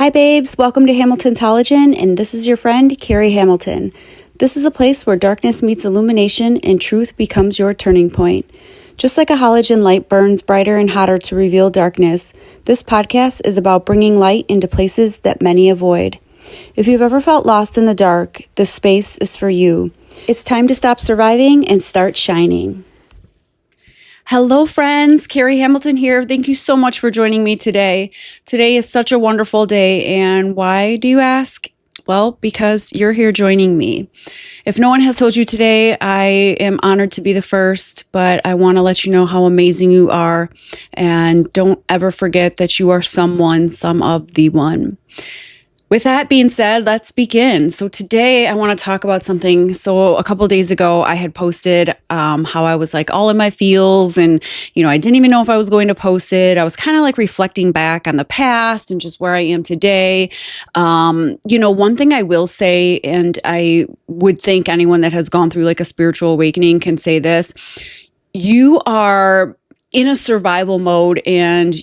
Hi babes, welcome to Hamilton's Halogen, and this is your friend, Carrie Hamilton. This is a place where darkness meets illumination and truth becomes your turning point. Just like a halogen light burns brighter and hotter to reveal darkness, this podcast is about bringing light into places that many avoid. If you've ever felt lost in the dark, this space is for you. It's time to stop surviving and start shining. Hello friends, Carrie Hamilton here. Thank you so much for joining me today. Today is such a wonderful day, and why do you ask? Well, because you're here joining me. If no one has told you today, I am honored to be the first, but I want to let you know how amazing you are, and don't ever forget that you are someone, some of the one. With that being said, let's begin. So today I want to talk about something. So a couple of days ago, I had posted how I was like all in my feels, and I didn't even know if I was going to post it. I was kind of like reflecting back on the past and just where I am today. One thing I will say, and I would think anyone that has gone through like a spiritual awakening can say this: you are in a survival mode, and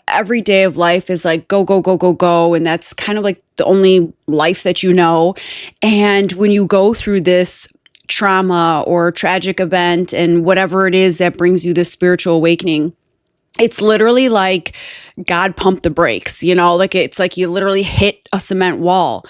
every day of life is like go, go, go, go, go. And that's kind of like the only life that you know. And when you go through this trauma or tragic event and whatever it is that brings you this spiritual awakening, it's literally like God pumped the brakes, it's like you literally hit a cement wall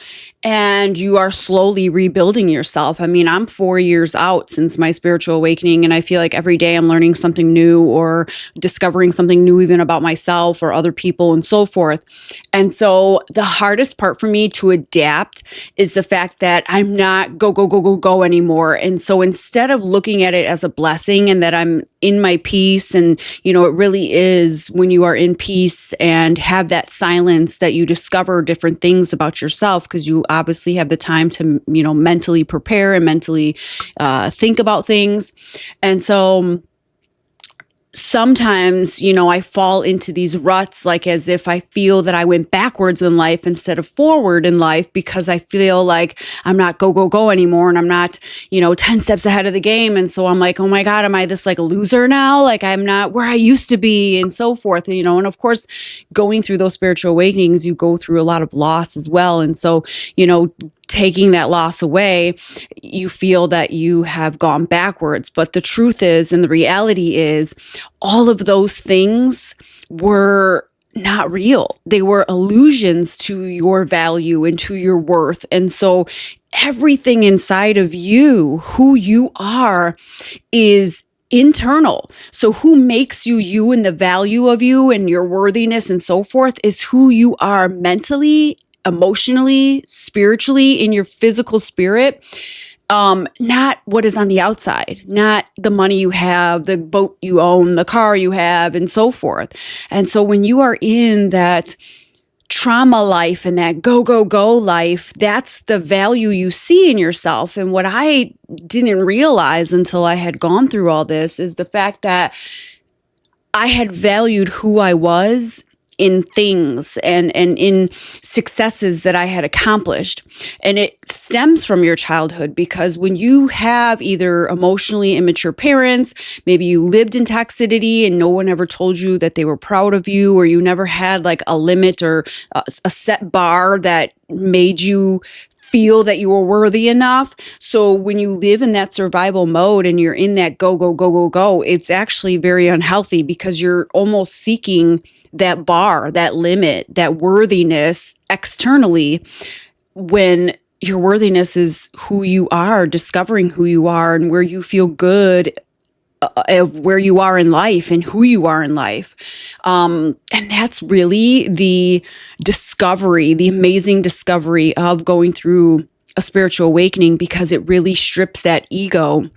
and you are slowly rebuilding yourself. I mean, I'm 4 years out since my spiritual awakening, and I feel like every day I'm learning something new or discovering something new even about myself or other people and so forth. And so the hardest part for me to adapt is the fact that I'm not go, go, go, go, go anymore. And so instead of looking at it as a blessing and that I'm in my peace, and it really is when you are in peace and have that silence that you discover different things about yourself, because you obviously have the time to, mentally prepare and mentally think about things. And so sometimes, I fall into these ruts, like as if I feel that I went backwards in life instead of forward in life, because I feel like I'm not go, go, go anymore. And I'm not, 10 steps ahead of the game. And so I'm like, oh my God, am I this like a loser now? Like I'm not where I used to be and so forth, and of course, going through those spiritual awakenings, you go through a lot of loss as well. And so, taking that loss away, you feel that you have gone backwards. But the truth is, and the reality is, all of those things were not real. They were illusions to your value and to your worth. And so everything inside of you, who you are, is internal. So who makes you you and the value of you and your worthiness and so forth is who you are mentally, emotionally, spiritually, in your physical spirit, not what is on the outside, not the money you have, the boat you own, the car you have, and so forth. And so when you are in that trauma life and that go, go, go life, that's the value you see in yourself. And what I didn't realize until I had gone through all this is the fact that I had valued who I was in things and in successes that I had accomplished. And it stems from your childhood, because when you have either emotionally immature parents, maybe you lived in toxicity and no one ever told you that they were proud of you, or you never had like a limit or a set bar that made you feel that you were worthy enough. So when you live in that survival mode and you're in that go, go, go, go, go, it's actually very unhealthy, because you're almost seeking that bar, that limit, that worthiness externally, when your worthiness is who you are, discovering who you are and where you feel good of where you are in life and who you are in life. And that's really the discovery, the amazing discovery of going through a spiritual awakening, because it really strips that ego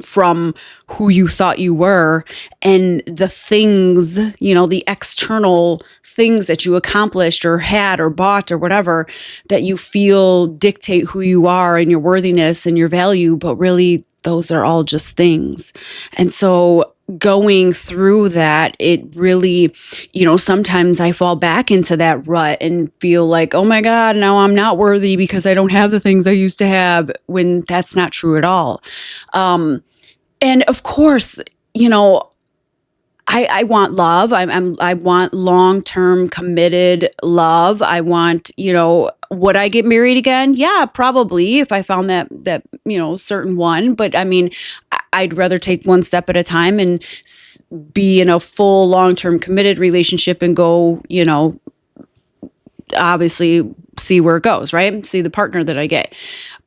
from who you thought you were, and the things, the external things that you accomplished or had or bought or whatever that you feel dictate who you are and your worthiness and your value. But really, those are all just things. And so going through that, it really, sometimes I fall back into that rut and feel like, oh my God, now I'm not worthy because I don't have the things I used to have, when that's not true at all. And of course, I want love. I want long-term committed love. I want, would I get married again? Yeah, probably if I found that, certain one. But I mean, I'd rather take one step at a time and be in a full long-term committed relationship and go, obviously see where it goes, right? See the partner that I get.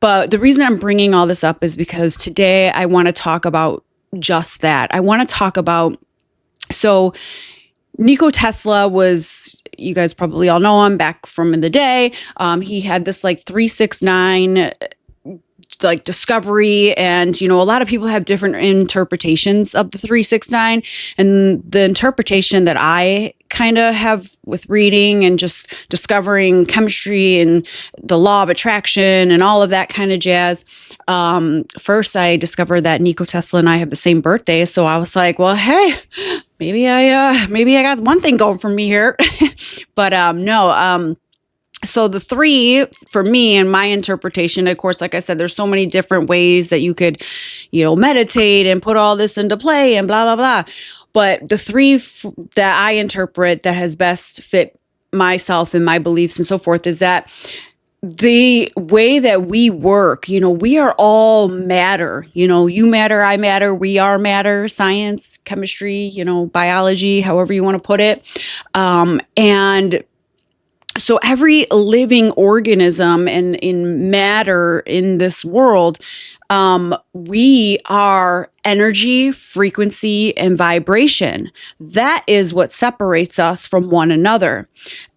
But the reason I'm bringing all this up is because today I want to talk about just that. I want to talk about, so Nikola Tesla was, you guys probably all know him back from in the day. He had this like 369 like discovery, and a lot of people have different interpretations of the 369, and the interpretation that I kind of have with reading and just discovering chemistry and the law of attraction and all of that kind of jazz. First I discovered that Nikola Tesla and I have the same birthday, so I was like, well, hey, maybe I got one thing going for me here. But no. So the 3 for me and my interpretation, of course, like I said, there's so many different ways that you could, meditate and put all this into play and blah, blah, blah. But the 3 that I interpret that has best fit myself and my beliefs and so forth is that the way that we work, we are all matter, you matter, I matter, we are matter, science, chemistry, biology, however you want to put it. And so every living organism and in matter in this world, we are energy, frequency, and vibration. That is what separates us from one another.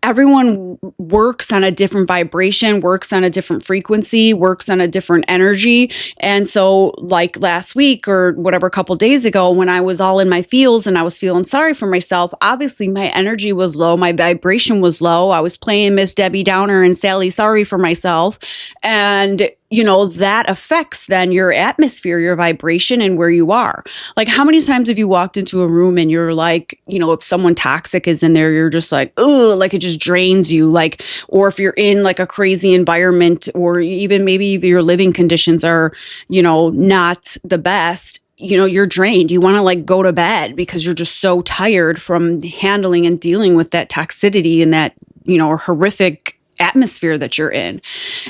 Everyone works on a different vibration, works on a different frequency, works on a different energy. And so like last week or whatever, a couple days ago, when I was all in my feels and I was feeling sorry for myself, obviously my energy was low. My vibration was low. I was playing Miss Debbie Downer and Sally Sorry for myself. And that affects then your atmosphere, your vibration, and where you are. Like, how many times have you walked into a room and you're like, if someone toxic is in there, you're just like, ugh, like it just drains you. Like, or if you're in like a crazy environment, or even maybe your living conditions are, not the best, you're drained. You want to like go to bed because you're just so tired from handling and dealing with that toxicity and that, horrific atmosphere that you're in.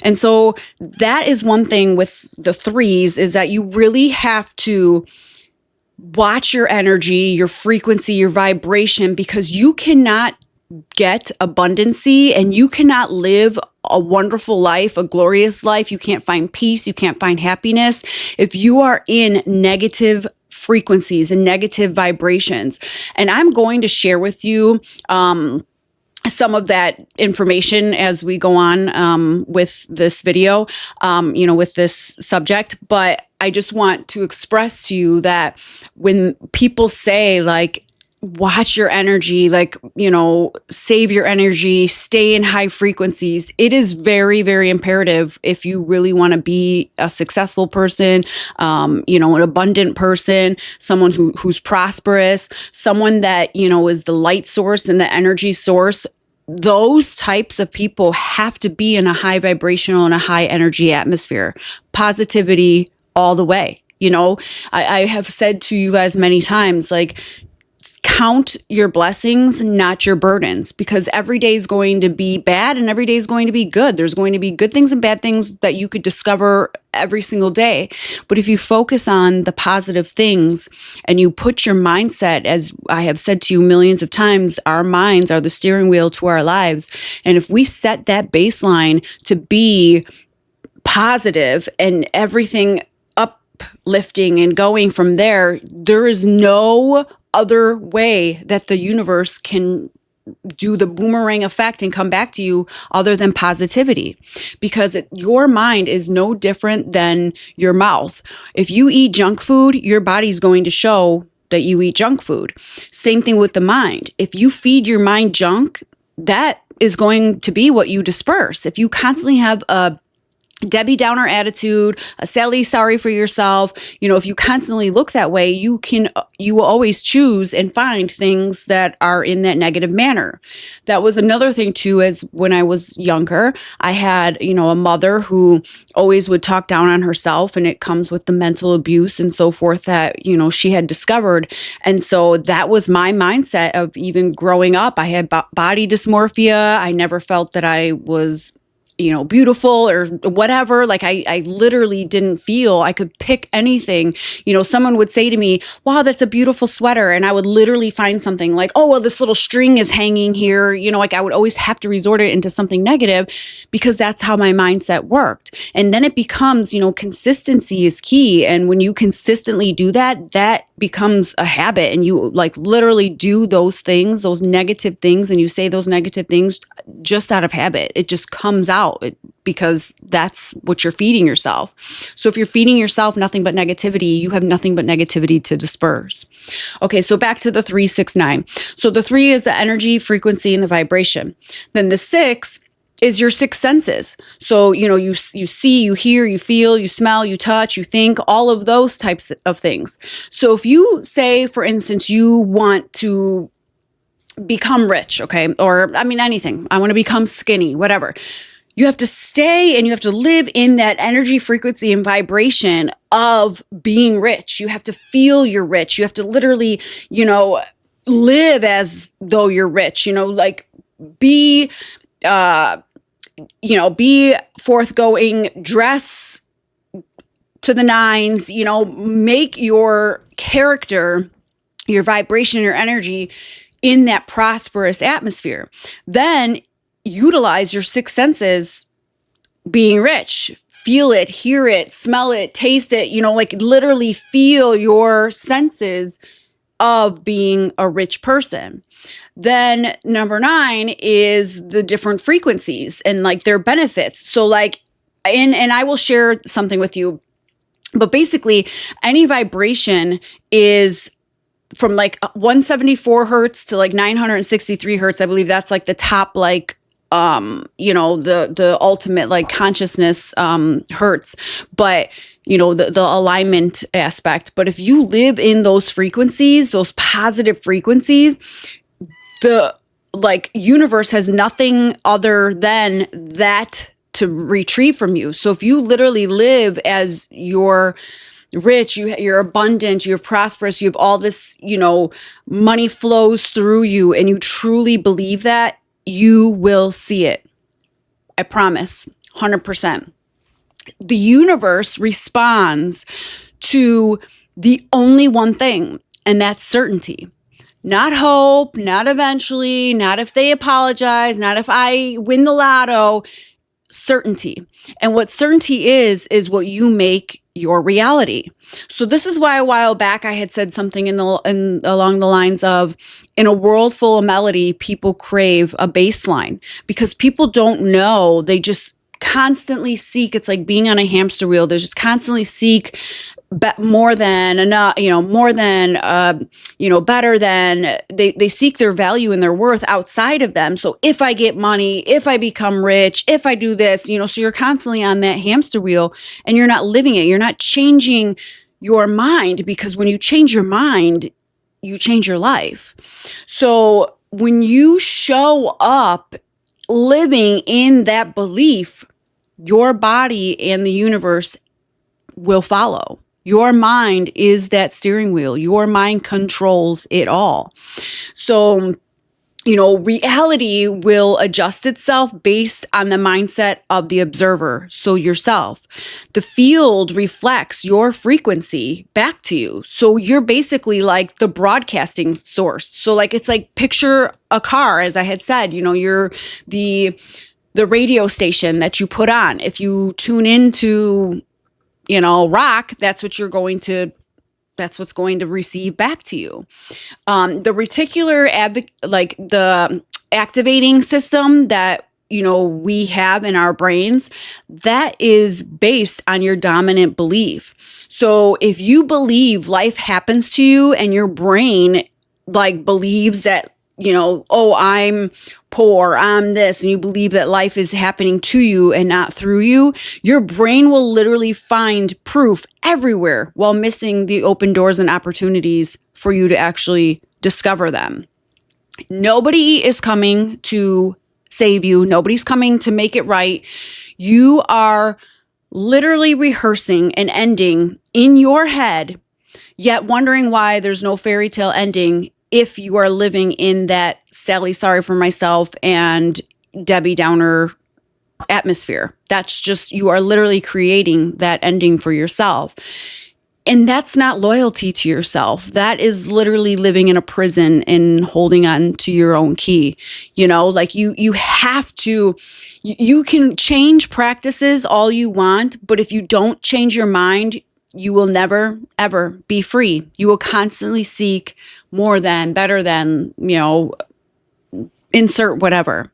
And so that is one thing with the 3s, is that you really have to watch your energy, your frequency, your vibration, because you cannot get abundancy and you cannot live a wonderful life, a glorious life. You can't find peace. You can't find happiness if you are in negative frequencies and negative vibrations. And I'm going to share with you, some of that information as we go on with this video, with this subject. But I just want to express to you that when people say like, watch your energy, like, save your energy, stay in high frequencies, it is very, very imperative if you really want to be a successful person, an abundant person, someone who's prosperous, someone that, is the light source and the energy source. Those types of people have to be in a high vibrational and a high energy atmosphere. Positivity all the way. I have said to you guys many times, like, count your blessings, not your burdens, because every day is going to be bad and every day is going to be good. There's going to be good things and bad things that you could discover every single day. But if you focus on the positive things and you put your mindset, as I have said to you millions of times, our minds are the steering wheel to our lives. And if we set that baseline to be positive and everything uplifting and going from there, there is no other way that the universe can do the boomerang effect and come back to you other than positivity, because your mind is no different than your mouth. If you eat junk food, your body's going to show that you eat junk food. Same thing with the mind. If you feed your mind junk, that is going to be what you disperse. If you constantly have a Debbie Downer attitude, a Sally sorry for yourself. If you constantly look that way, you will always choose and find things that are in that negative manner. That was another thing too, as when I was younger, I had, a mother who always would talk down on herself, and it comes with the mental abuse and so forth that, she had discovered. And so that was my mindset of even growing up. I had body dysmorphia. I never felt that I was beautiful or whatever. Like I literally didn't feel I could pick anything. Someone would say to me, wow, that's a beautiful sweater. And I would literally find something like, oh, well, this little string is hanging here. Like I would always have to resort it into something negative because that's how my mindset worked. And then it becomes, consistency is key. And when you consistently do that, that becomes a habit, and you like literally do those things, those negative things, and you say those negative things just out of habit. It just comes out because that's what you're feeding yourself. So if you're feeding yourself nothing but negativity, you have nothing but negativity to disperse. Okay, so back to the 369. So the 3 is the energy, frequency, and the vibration. Then the 6 is your 6 senses. So, you see, you hear, you feel, you smell, you touch, you think, all of those types of things. So if you say, for instance, you want to become rich, okay, or anything, I want to become skinny, whatever. You have to stay and you have to live in that energy, frequency, and vibration of being rich. You have to feel you're rich. You have to literally, live as though you're rich, like be forthgoing, dress to the nines, make your character, your vibration, your energy in that prosperous atmosphere. Then utilize your 6 senses being rich. Feel it, hear it, smell it, taste it, like literally feel your senses of being a rich person. Then number 9 is the different frequencies and like their benefits. So like, and I will share something with you, but basically any vibration is from like 174 hertz to like 963 hertz. I believe that's like the top, like, the ultimate like consciousness, hertz, but the alignment aspect. But if you live in those frequencies, those positive frequencies, the like universe has nothing other than that to retrieve from you. So if you literally live as you're rich, you're abundant, you're prosperous, you have all this, money flows through you, and you truly believe that, you will see it. I promise, 100%. The universe responds to the only one thing, and that's certainty. Not hope, not eventually, not if they apologize, not if I win the lotto. Certainty. And what certainty is what you make your reality. So this is why a while back I had said something along the lines of, in a world full of melody, people crave a baseline, because people don't know. They just constantly seek. It's like being on a hamster wheel. They just constantly seek more than enough, more than, better than. They seek their value and their worth outside of them. So if I get money, if I become rich, if I do this, so you're constantly on that hamster wheel and you're not living it. You're not changing your mind, because when you change your mind, you change your life. So when you show up living in that belief, your body and the universe will follow. Your mind is that steering wheel. Your mind controls it all. So, reality will adjust itself based on the mindset of the observer. So yourself, the field reflects your frequency back to you. So you're basically like the broadcasting source. So like, it's like, picture a car, as I had said, you're the radio station that you put on. If you tune into, rock, that's what's going to receive back to you. The reticular, the activating system that, we have in our brains, that is based on your dominant belief. So if you believe life happens to you and your brain like believes that, oh, I'm poor, I'm this, and you believe that life is happening to you and not through you, your brain will literally find proof everywhere while missing the open doors and opportunities for you to actually discover them. Nobody is coming to save you. Nobody's coming to make it right. You are literally rehearsing an ending in your head, yet wondering why there's no fairy tale ending if you are living in that Sally sorry for myself and Debbie Downer atmosphere. That's just, you are literally creating that ending for yourself. And that's not loyalty to yourself. That is literally living in a prison and holding on to your own key. Like you have to, you can change practices all you want, but if you don't change your mind, you will never, ever be free. You will constantly seek more than, better than, insert whatever.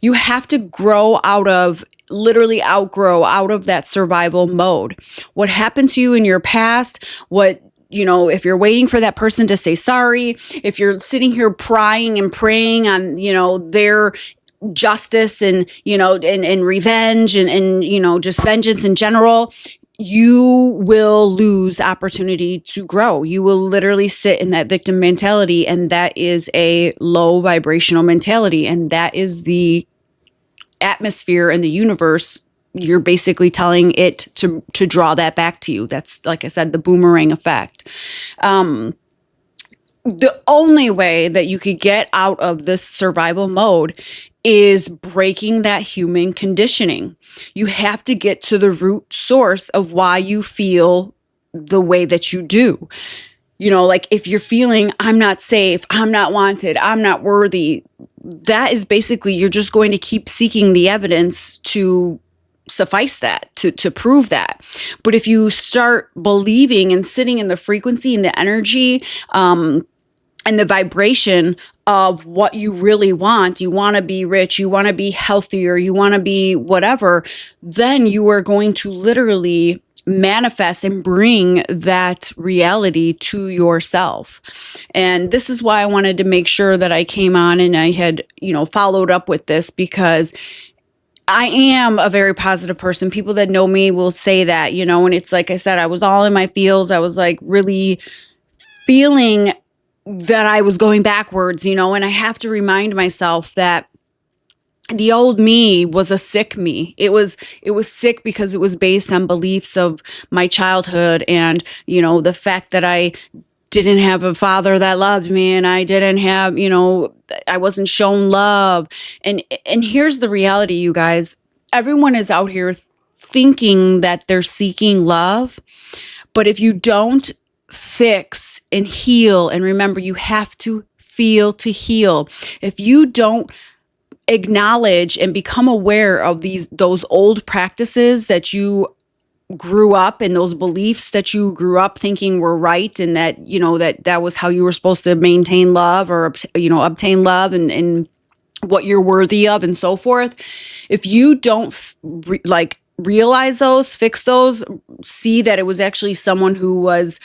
You have to literally outgrow out of that survival mode. What happened to you in your past, if you're waiting for that person to say sorry, if you're sitting here prying and praying on, their justice and, and revenge and, just vengeance in general, you will lose opportunity to grow. You will literally sit in that victim mentality, and that is a low vibrational mentality, and that is the atmosphere and the universe. You're basically telling it to draw that back to you. That's, like I said, the boomerang effect. The only way that you could get out of this survival mode is breaking that human conditioning. You have to get to the root source of why you feel the way that you do. Like if you're feeling, I'm not safe, I'm not wanted, I'm not worthy, that is basically, you're just going to keep seeking the evidence to suffice that, to prove that. But if you start believing and sitting in the frequency and the energy, and the vibration of what you really want, you want to be rich, you want to be healthier, you want to be whatever, then you are going to literally manifest and bring that reality to yourself. And this is why I wanted to make sure that I came on and I had, followed up with this, because I am a very positive person. People that know me will say that, and it's like I said, I was all in my feels. I was like really feeling that I was going backwards, and I have to remind myself that the old me was a sick me. It was sick because it was based on beliefs of my childhood and, the fact that I didn't have a father that loved me, and I didn't have, I wasn't shown love. And here's the reality, you guys. Everyone is out here thinking that they're seeking love, but if you don't fix and heal, and remember, you have to feel to heal. If you don't acknowledge and become aware of those old practices that you grew up, and those beliefs that you grew up thinking were right, and that that was how you were supposed to maintain love or obtain love and what you're worthy of and so forth, if you don't realize those, fix those, see that it was actually someone who was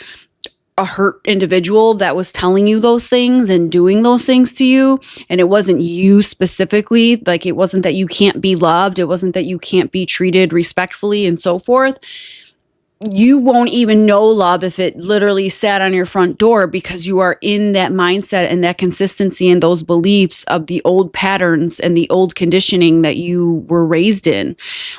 a hurt individual that was telling you those things and doing those things to you, and it wasn't you specifically, like it wasn't that you can't be loved, it wasn't that you can't be treated respectfully and so forth, you won't even know love if it literally sat on your front door, because you are in that mindset and that consistency and those beliefs of the old patterns and the old conditioning that you were raised in.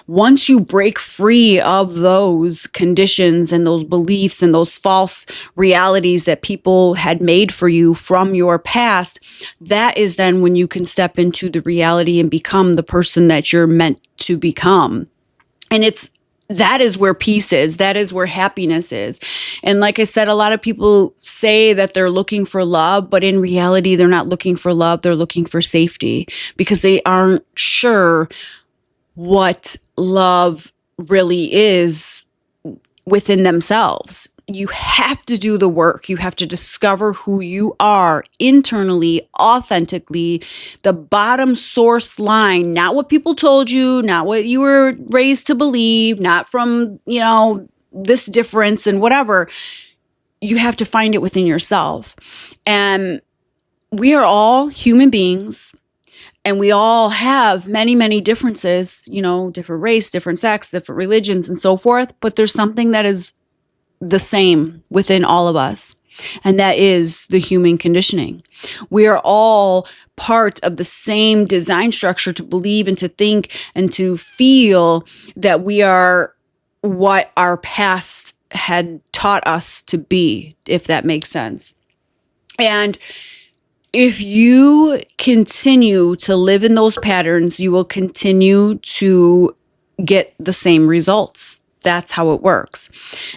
Once you break free of those conditions and those beliefs and those false realities that people had made for you from your past, that is then when you can step into the reality and become the person that you're meant to become. And that is where peace is. That is where happiness is. And like I said, a lot of people say that they're looking for love, but in reality, they're not looking for love. They're looking for safety, because they aren't sure what love really is within themselves. You have to do the work. You have to discover who you are internally, authentically, the bottom source line, not what people told you, not what you were raised to believe, not from, this difference and whatever. You have to find it within yourself. And we are all human beings, and we all have many, many differences, different race, different sex, different religions, and so forth. But there's something that is the same within all of us, and that is the human conditioning. We are all part of the same design structure to believe and to think and to feel that we are what our past had taught us to be, if that makes sense. And if you continue to live in those patterns, you will continue to get the same results. That's how it works.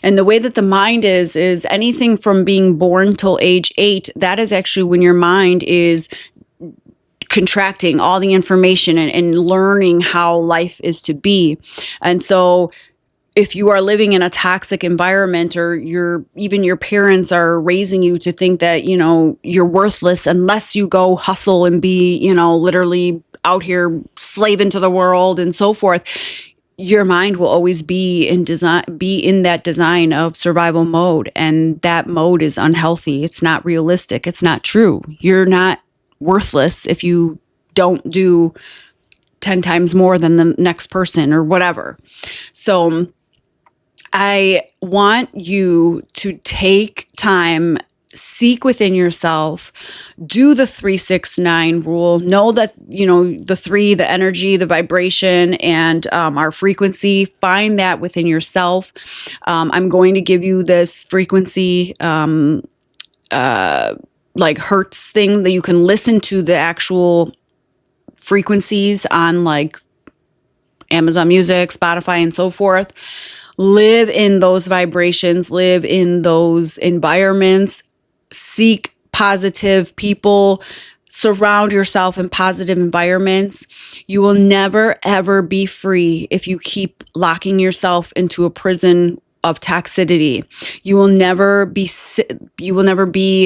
And the way that the mind is anything from being born till age 8, that is actually when your mind is contracting all the information and learning how life is to be. And so if you are living in a toxic environment, or even your parents are raising you to think that, you're worthless unless you go hustle and be, literally out here slaving to the world and so forth, your mind will always be in that design of survival mode. And that mode is unhealthy. It's not realistic. It's not true. You're not worthless if you don't do 10 times more than the next person or whatever. So I want you to take time, seek within yourself, do the 3-6-9 rule. Know that, the 3, the energy, the vibration, and our frequency. Find that within yourself. I'm going to give you this frequency, like hertz thing that you can listen to the actual frequencies on like Amazon Music, Spotify, and so forth. Live in those vibrations, live in those environments, seek positive people, surround yourself in positive environments. You will never, ever be free if you keep locking yourself into a prison of toxicity. You will never be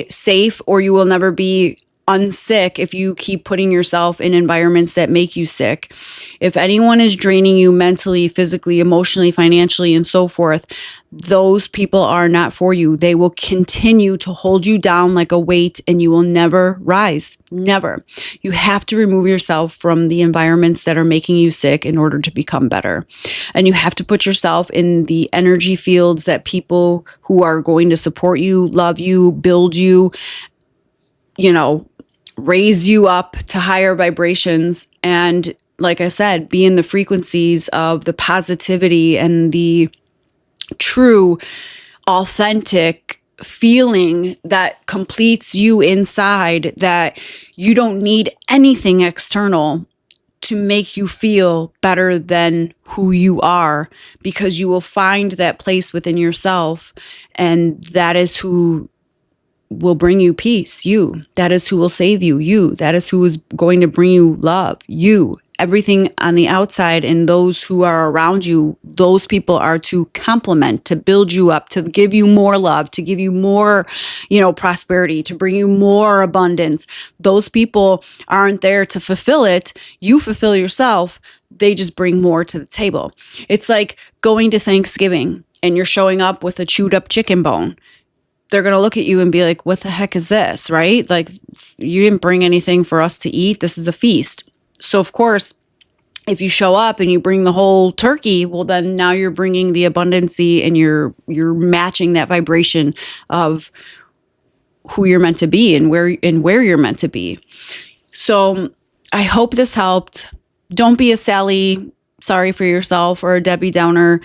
safe, or you will never be unsick if you keep putting yourself in environments that make you sick. If anyone is draining you mentally, physically, emotionally, financially, and so forth, those people are not for you. They will continue to hold you down like a weight, and you will never rise. Never. You have to remove yourself from the environments that are making you sick in order to become better. And you have to put yourself in the energy fields that people who are going to support you, love you, build you, raise you up to higher vibrations. And like I said, be in the frequencies of the positivity and the true, authentic feeling that completes you inside, that you don't need anything external to make you feel better than who you are, because you will find that place within yourself, and that is who will bring you peace. You. That is who will save you. You. That is who is going to bring you love. You. Everything on the outside and those who are around you, those people are to complement, to build you up, to give you more love, to give you more, prosperity, to bring you more abundance. Those people aren't there to fulfill it. You fulfill yourself. They just bring more to the table. It's like going to Thanksgiving and you're showing up with a chewed up chicken bone. They're going to look at you and be like, what the heck is this, right? Like, you didn't bring anything for us to eat. This is a feast. So, of course, if you show up and you bring the whole turkey, well, then now you're bringing the abundancy, and you're matching that vibration of who you're meant to be and where you're meant to be. So I hope this helped. Don't be a Sally, sorry for yourself, or a Debbie Downer.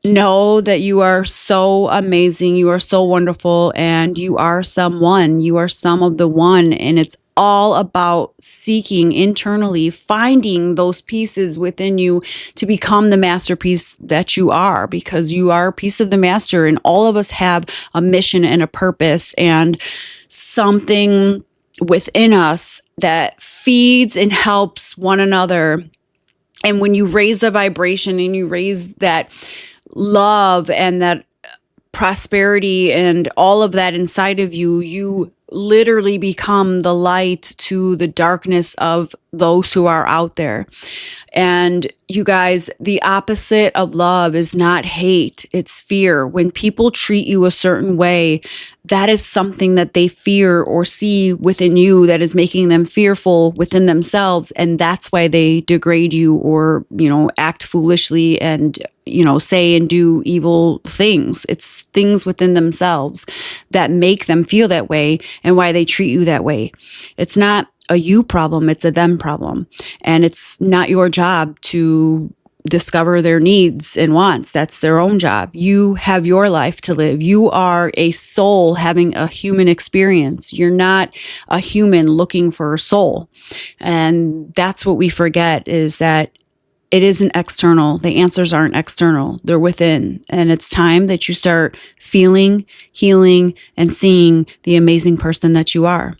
Know that you are so amazing. You are so wonderful, and you are someone. You are some of the one, and it's all about seeking internally, finding those pieces within you to become the masterpiece that you are, because you are a piece of the master, and all of us have a mission and a purpose and something within us that feeds and helps one another. And when you raise the vibration and you raise that love and that prosperity and all of that inside of you, you literally become the light to the darkness of those who are out there. And you guys, the opposite of love is not hate, it's fear. When people treat you a certain way, that is something that they fear or see within you that is making them fearful within themselves. And that's why they degrade you or, act foolishly and, say and do evil things. It's things within themselves that make them feel that way and why they treat you that way. It's not a you problem, it's a them problem. And it's not your job to discover their needs and wants. That's their own job. You have your life to live. You are a soul having a human experience. You're not a human looking for a soul. And that's what we forget, is that it isn't external. The answers aren't external. They're within. And it's time that you start feeling, healing, and seeing the amazing person that you are.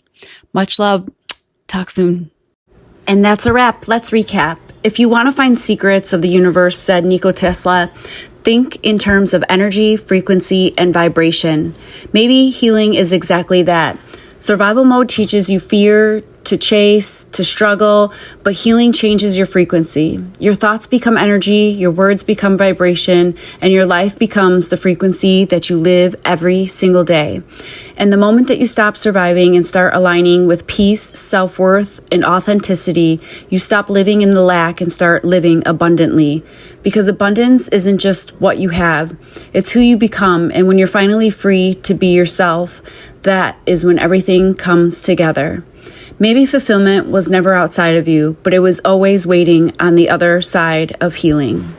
Much love. Talk soon. And that's a wrap. Let's recap. If you want to find secrets of the universe, said Nikola Tesla, think in terms of energy, frequency, and vibration. Maybe healing is exactly that. Survival mode teaches you fear, to chase, to struggle, but healing changes your frequency. Your thoughts become energy, your words become vibration, and your life becomes the frequency that you live every single day. And the moment that you stop surviving and start aligning with peace, self-worth, and authenticity, you stop living in the lack and start living abundantly. Because abundance isn't just what you have, it's who you become. And when you're finally free to be yourself, that is when everything comes together. Maybe fulfillment was never outside of you, but it was always waiting on the other side of healing.